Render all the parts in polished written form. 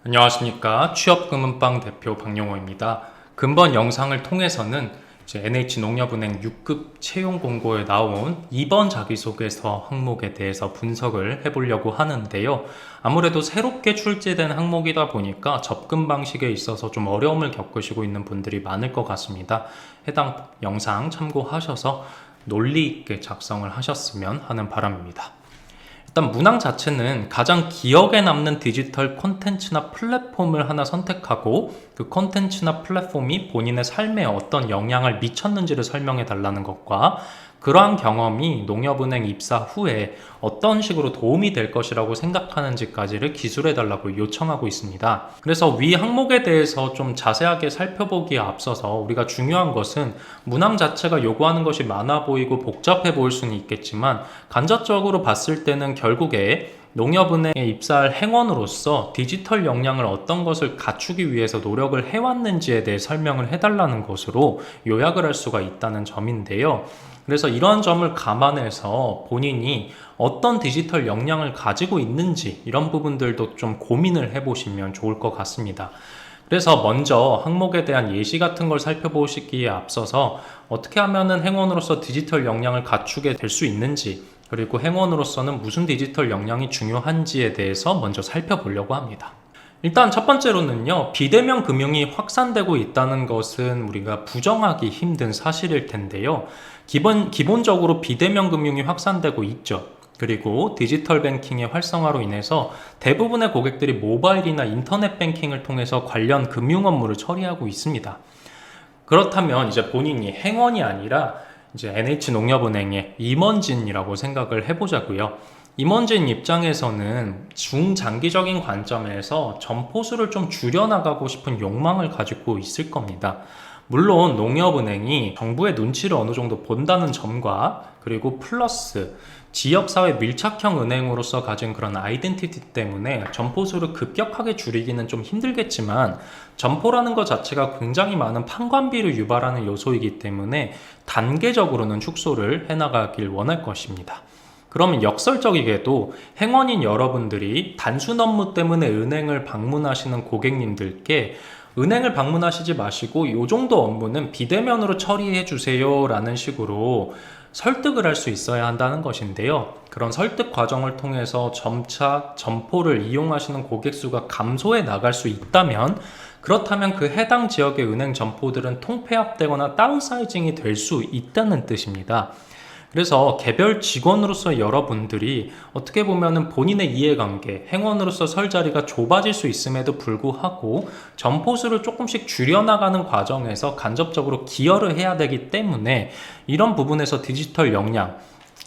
안녕하십니까. 취업금은방 대표 박용호입니다. 근본 영상을 통해서는 이제 NH농협은행 6급 채용 공고에 나온 2번 자기소개서 항목에 대해서 분석을 해보려고 하는데요. 아무래도 새롭게 출제된 항목이다 보니까 접근 방식에 있어서 좀 어려움을 겪으시고 있는 분들이 많을 것 같습니다. 해당 영상 참고하셔서 논리 있게 작성을 하셨으면 하는 바람입니다. 일단 문항 자체는 가장 기억에 남는 디지털 콘텐츠나 플랫폼을 하나 선택하고 그 콘텐츠나 플랫폼이 본인의 삶에 어떤 영향을 미쳤는지를 설명해 달라는 것과 그러한 경험이 농협은행 입사 후에 어떤 식으로 도움이 될 것이라고 생각하는지까지를 기술해 달라고 요청하고 있습니다. 그래서 위 항목에 대해서 좀 자세하게 살펴보기에 앞서서 우리가 중요한 것은 문항 자체가 요구하는 것이 많아 보이고 복잡해 보일 수는 있겠지만 간접적으로 봤을 때는 결국에 농협은행에 입사할 행원으로서 디지털 역량을 어떤 것을 갖추기 위해서 노력을 해왔는지에 대해 설명을 해달라는 것으로 요약을 할 수가 있다는 점인데요. 그래서 이런 점을 감안해서 본인이 어떤 디지털 역량을 가지고 있는지 이런 부분들도 좀 고민을 해보시면 좋을 것 같습니다. 그래서 먼저 항목에 대한 예시 같은 걸 살펴보시기에 앞서서 어떻게 하면은 행원으로서 디지털 역량을 갖추게 될 수 있는지, 그리고 행원으로서는 무슨 디지털 역량이 중요한지에 대해서 먼저 살펴보려고 합니다. 일단 첫 번째로는요, 비대면 금융이 확산되고 있다는 것은 우리가 부정하기 힘든 사실일 텐데요. 기본적으로 비대면 금융이 확산되고 있죠. 그리고 디지털 뱅킹의 활성화로 인해서 대부분의 고객들이 모바일이나 인터넷 뱅킹을 통해서 관련 금융 업무를 처리하고 있습니다. 그렇다면 이제 본인이 행원이 아니라 이제 NH농협은행의 임원진이라고 생각을 해보자고요. 임원진 입장에서는 중장기적인 관점에서 점포수를 좀 줄여나가고 싶은 욕망을 가지고 있을 겁니다. 물론 농협은행이 정부의 눈치를 어느 정도 본다는 점과 그리고 플러스 지역사회 밀착형 은행으로서 가진 그런 아이덴티티 때문에 점포수를 급격하게 줄이기는 좀 힘들겠지만 점포라는 것 자체가 굉장히 많은 판관비를 유발하는 요소이기 때문에 단계적으로는 축소를 해나가길 원할 것입니다. 그러면 역설적이게도 행원인 여러분들이 단순 업무 때문에 은행을 방문하시는 고객님들께 은행을 방문하시지 마시고 이 정도 업무는 비대면으로 처리해 주세요 라는 식으로 설득을 할 수 있어야 한다는 것인데요. 그런 설득 과정을 통해서 점차 점포를 이용하시는 고객 수가 감소해 나갈 수 있다면, 그렇다면 그 해당 지역의 은행 점포들은 통폐합되거나 다운사이징이 될 수 있다는 뜻입니다. 그래서 개별 직원으로서 여러분들이 어떻게 보면은 본인의 이해관계, 행원으로서 설 자리가 좁아질 수 있음에도 불구하고 점포수를 조금씩 줄여나가는 과정에서 간접적으로 기여를 해야 되기 때문에 이런 부분에서 디지털 역량,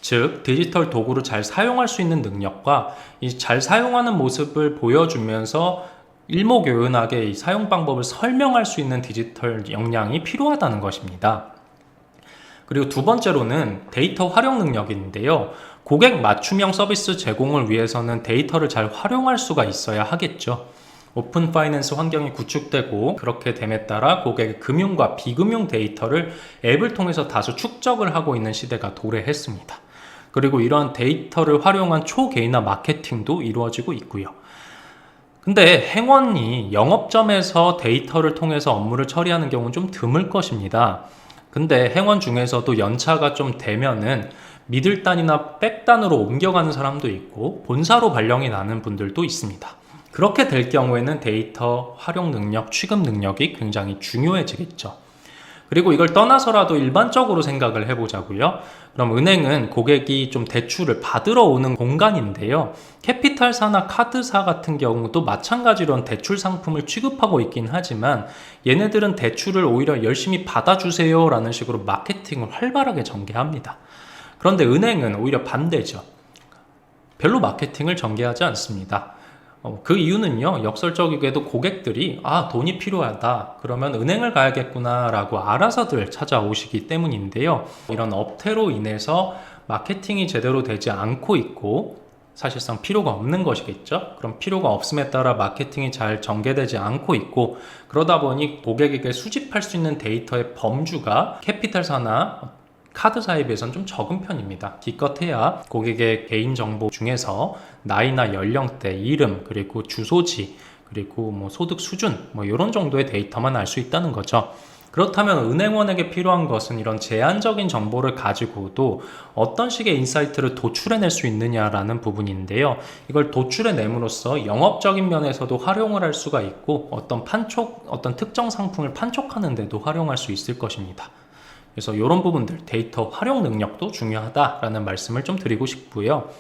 즉 디지털 도구를 잘 사용할 수 있는 능력과 이 잘 사용하는 모습을 보여주면서 일목요연하게 이 사용 방법을 설명할 수 있는 디지털 역량이 필요하다는 것입니다. 그리고 두 번째로는 데이터 활용 능력인데요. 고객 맞춤형 서비스 제공을 위해서는 데이터를 잘 활용할 수가 있어야 하겠죠. 오픈 파이낸스 환경이 구축되고 그렇게 됨에 따라 고객의 금융과 비금융 데이터를 앱을 통해서 다수 축적을 하고 있는 시대가 도래했습니다. 그리고 이러한 데이터를 활용한 초개인화 마케팅도 이루어지고 있고요. 근데 행원이 영업점에서 데이터를 통해서 업무를 처리하는 경우는 좀 드물 것입니다. 근데 행원 중에서도 연차가 좀 되면은 미들단이나 백단으로 옮겨가는 사람도 있고 본사로 발령이 나는 분들도 있습니다. 그렇게 될 경우에는 데이터 활용 능력, 취급 능력이 굉장히 중요해지겠죠. 그리고 이걸 떠나서라도 일반적으로 생각을 해보자고요. 그럼 은행은 고객이 좀 대출을 받으러 오는 공간인데요. 캐피탈사나 카드사 같은 경우도 마찬가지로 대출 상품을 취급하고 있긴 하지만 얘네들은 대출을 오히려 열심히 받아주세요 라는 식으로 마케팅을 활발하게 전개합니다. 그런데 은행은 오히려 반대죠. 별로 마케팅을 전개하지 않습니다. 그 이유는요, 역설적이게도 고객들이 돈이 필요하다 그러면 은행을 가야겠구나 라고 알아서들 찾아오시기 때문인데요. 이런 업태로 인해서 마케팅이 제대로 되지 않고 있고 사실상 필요가 없는 것이겠죠. 그럼 필요가 없음에 따라 마케팅이 잘 전개되지 않고 있고, 그러다 보니 고객에게 수집할 수 있는 데이터의 범주가 캐피탈사나 카드사에 비해서는 좀 적은 편입니다. 기껏해야 고객의 개인정보 중에서 나이나 연령대, 이름, 그리고 주소지, 그리고 뭐 소득 수준, 뭐 이런 정도의 데이터만 알 수 있다는 거죠. 그렇다면 은행원에게 필요한 것은 이런 제한적인 정보를 가지고도 어떤 식의 인사이트를 도출해낼 수 있느냐라는 부분인데요. 이걸 도출해냄으로써 영업적인 면에서도 활용을 할 수가 있고 어떤 특정 상품을 판촉하는 데도 활용할 수 있을 것입니다. 그래서 이런 부분들, 데이터 활용 능력도 중요하다라는 말씀을 좀 드리고 싶고요.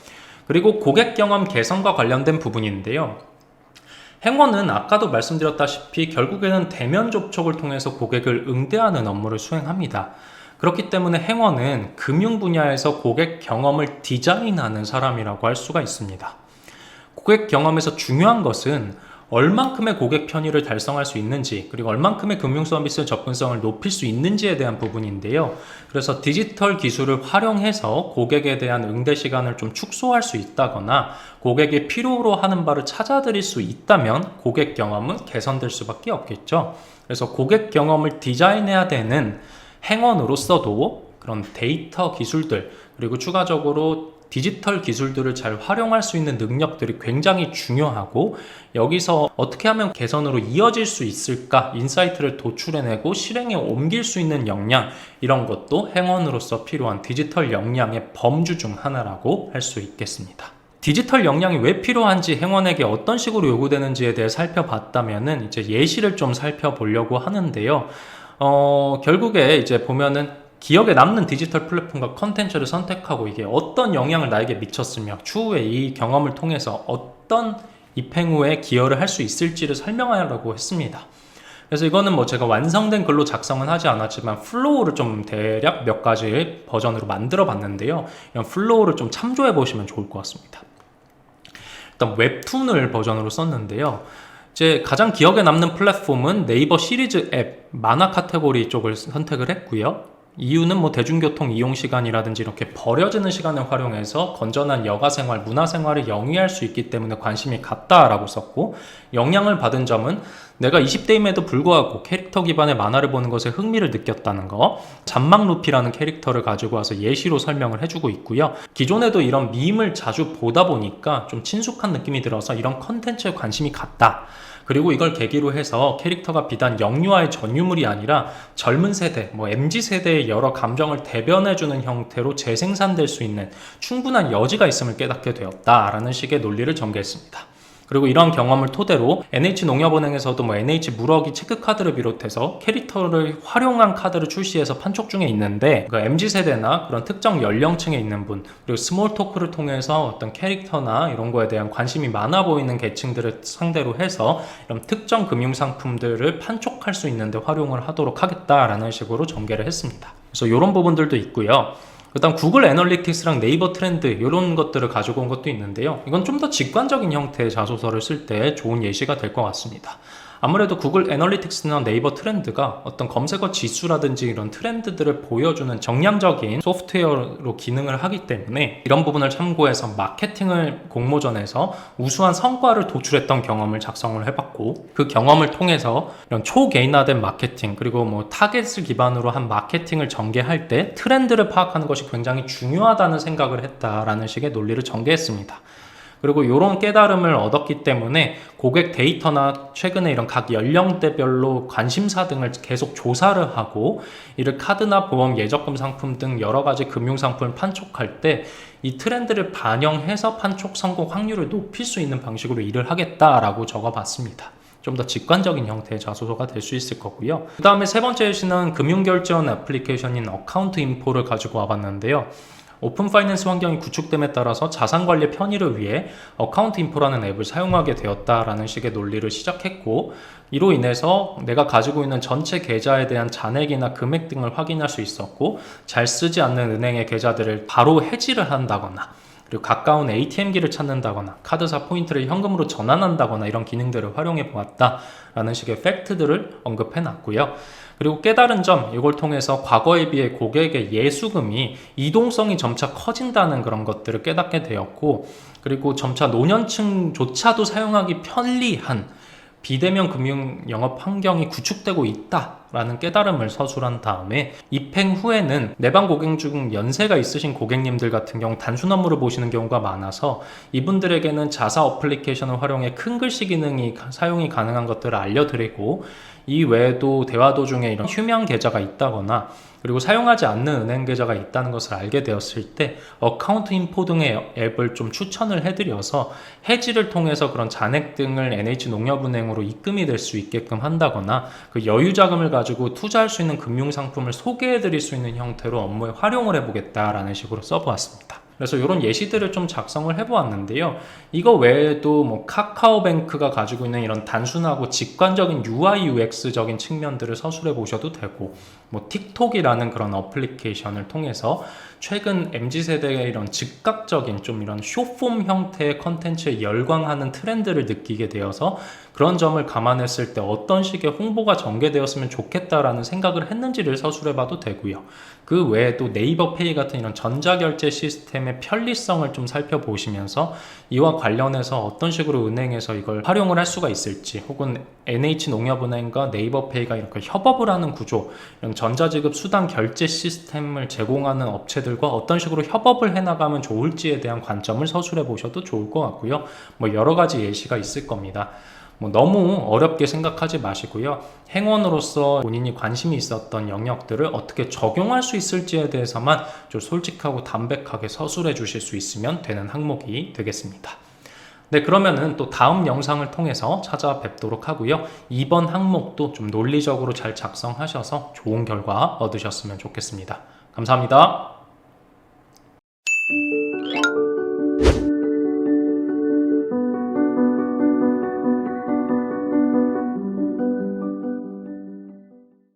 그리고 고객 경험 개선과 관련된 부분인데요. 행원은 아까도 말씀드렸다시피 결국에는 대면 접촉을 통해서 고객을 응대하는 업무를 수행합니다. 그렇기 때문에 행원은 금융 분야에서 고객 경험을 디자인하는 사람이라고 할 수가 있습니다. 고객 경험에서 중요한 것은 얼만큼의 고객 편의를 달성할 수 있는지, 그리고 얼만큼의 금융 서비스 접근성을 높일 수 있는지에 대한 부분인데요. 그래서 디지털 기술을 활용해서 고객에 대한 응대 시간을 좀 축소할 수 있다거나 고객이 필요로 하는 바를 찾아드릴 수 있다면 고객 경험은 개선될 수밖에 없겠죠. 그래서 고객 경험을 디자인해야 되는 행원으로서도 그런 데이터 기술들, 그리고 추가적으로 디지털 기술들을 잘 활용할 수 있는 능력들이 굉장히 중요하고, 여기서 어떻게 하면 개선으로 이어질 수 있을까, 인사이트를 도출해내고 실행에 옮길 수 있는 역량, 이런 것도 행원으로서 필요한 디지털 역량의 범주 중 하나라고 할 수 있겠습니다. 디지털 역량이 왜 필요한지, 행원에게 어떤 식으로 요구되는지에 대해 살펴봤다면은 이제 예시를 좀 살펴보려고 하는데요. 결국에 이제 보면은 기억에 남는 디지털 플랫폼과 컨텐츠를 선택하고 이게 어떤 영향을 나에게 미쳤으며 추후에 이 경험을 통해서 어떤 입행 후에 기여를 할 수 있을지를 설명하려고 했습니다. 그래서 이거는 뭐 제가 완성된 글로 작성은 하지 않았지만 플로우를 좀 대략 몇 가지 버전으로 만들어 봤는데요. 이런 플로우를 좀 참조해 보시면 좋을 것 같습니다. 일단 웹툰을 버전으로 썼는데요. 제 가장 기억에 남는 플랫폼은 네이버 시리즈 앱 만화 카테고리 쪽을 선택을 했고요. 이유는 뭐 대중교통 이용 시간이라든지 이렇게 버려지는 시간을 활용해서 건전한 여가생활, 문화생활을 영위할 수 있기 때문에 관심이 갔다라고 썼고, 영향을 받은 점은 내가 20대임에도 불구하고 캐릭터 기반의 만화를 보는 것에 흥미를 느꼈다는 거, 잔망 루피라는 캐릭터를 가지고 와서 예시로 설명을 해주고 있고요. 기존에도 이런 밈을 자주 보다 보니까 좀 친숙한 느낌이 들어서 이런 컨텐츠에 관심이 갔다. 그리고 이걸 계기로 해서 캐릭터가 비단 영유아의 전유물이 아니라 젊은 세대, MZ세대의 여러 감정을 대변해주는 형태로 재생산될 수 있는 충분한 여지가 있음을 깨닫게 되었다라는 식의 논리를 전개했습니다. 그리고 이런 경험을 토대로 NH농협은행에서도 NH무럭이 체크카드를 비롯해서 캐릭터를 활용한 카드를 출시해서 판촉 중에 있는데, MZ세대나 그런 특정 연령층에 있는 분, 그리고 스몰 토크를 통해서 어떤 캐릭터나 이런 거에 대한 관심이 많아 보이는 계층들을 상대로 해서 이런 특정 금융상품들을 판촉할 수 있는데 활용을 하도록 하겠다라는 식으로 전개를 했습니다. 그래서 이런 부분들도 있고요. 그다음 구글 애널리틱스랑 네이버 트렌드 이런 것들을 가지고 온 것도 있는데요. 이건 좀 더 직관적인 형태의 자소서를 쓸 때 좋은 예시가 될 것 같습니다. 아무래도 구글 애널리틱스나 네이버 트렌드가 어떤 검색어 지수라든지 이런 트렌드들을 보여주는 정량적인 소프트웨어로 기능을 하기 때문에 이런 부분을 참고해서 마케팅을 공모전에서 우수한 성과를 도출했던 경험을 작성을 해봤고, 그 경험을 통해서 이런 초개인화된 마케팅, 그리고 타겟을 기반으로 한 마케팅을 전개할 때 트렌드를 파악하는 것이 굉장히 중요하다는 생각을 했다라는 식의 논리를 전개했습니다. 그리고 이런 깨달음을 얻었기 때문에 고객 데이터나 최근에 이런 각 연령대별로 관심사 등을 계속 조사를 하고, 이를 카드나 보험, 예적금 상품 등 여러 가지 금융상품을 판촉할 때 이 트렌드를 반영해서 판촉 성공 확률을 높일 수 있는 방식으로 일을 하겠다라고 적어봤습니다. 좀 더 직관적인 형태의 자소서가 될 수 있을 거고요. 그 다음에 세 번째 예시는 금융결제원 애플리케이션인 어카운트 인포를 가지고 와봤는데요. 오픈 파이낸스 환경이 구축됨에 따라서 자산관리 편의를 위해 어카운트 인포라는 앱을 사용하게 되었다라는 식의 논리를 시작했고, 이로 인해서 내가 가지고 있는 전체 계좌에 대한 잔액이나 금액 등을 확인할 수 있었고, 잘 쓰지 않는 은행의 계좌들을 바로 해지를 한다거나, 그리고 가까운 ATM기를 찾는다거나 카드사 포인트를 현금으로 전환한다거나 이런 기능들을 활용해 보았다라는 식의 팩트들을 언급해 놨고요. 그리고 깨달은 점, 이걸 통해서 과거에 비해 고객의 예수금이 이동성이 점차 커진다는 그런 것들을 깨닫게 되었고, 그리고 점차 노년층조차도 사용하기 편리한 비대면 금융 영업 환경이 구축되고 있다 라는 깨달음을 서술한 다음에 입행 후에는 내방 고객 중 연세가 있으신 고객님들 같은 경우 단순 업무를 보시는 경우가 많아서 이분들에게는 자사 어플리케이션을 활용해 큰 글씨 기능이 사용이 가능한 것들을 알려드리고, 이 외에도 대화 도중에 이런 휴면 계좌가 있다거나 그리고 사용하지 않는 은행 계좌가 있다는 것을 알게 되었을 때 어카운트 인포 등의 앱을 좀 추천을 해드려서 해지를 통해서 그런 잔액 등을 NH농협은행으로 입금이 될 수 있게끔 한다거나 그 여유 자금을 가지고 투자할 수 있는 금융 상품을 소개해 드릴 수 있는 형태로 업무에 활용을 해보겠다라는 식으로 써보았습니다. 그래서 이런 예시들을 좀 작성을 해보았는데요. 이거 외에도 뭐 카카오뱅크가 가지고 있는 이런 단순하고 직관적인 UI, UX적인 측면들을 서술해 보셔도 되고, 뭐 틱톡이라는 그런 어플리케이션을 통해서 최근 MZ세대의 이런 즉각적인 좀 이런 숏폼 형태의 컨텐츠에 열광하는 트렌드를 느끼게 되어서 그런 점을 감안했을 때 어떤 식의 홍보가 전개되었으면 좋겠다라는 생각을 했는지를 서술해 봐도 되고요. 그 외에도 네이버 페이 같은 이런 전자결제 시스템의 편리성을 좀 살펴보시면서 이와 관련해서 어떤 식으로 은행에서 이걸 활용을 할 수가 있을지, 혹은 NH농협은행과 네이버 페이가 이렇게 협업을 하는 구조, 이런 전자지급 수당 결제 시스템을 제공하는 업체들과 어떤 식으로 협업을 해나가면 좋을지에 대한 관점을 서술해 보셔도 좋을 것 같고요. 뭐 여러 가지 예시가 있을 겁니다. 뭐 너무 어렵게 생각하지 마시고요. 행원으로서 본인이 관심이 있었던 영역들을 어떻게 적용할 수 있을지에 대해서만 좀 솔직하고 담백하게 서술해 주실 수 있으면 되는 항목이 되겠습니다. 네, 그러면은 또 다음 영상을 통해서 찾아뵙도록 하고요. 이번 항목도 좀 논리적으로 잘 작성하셔서 좋은 결과 얻으셨으면 좋겠습니다. 감사합니다.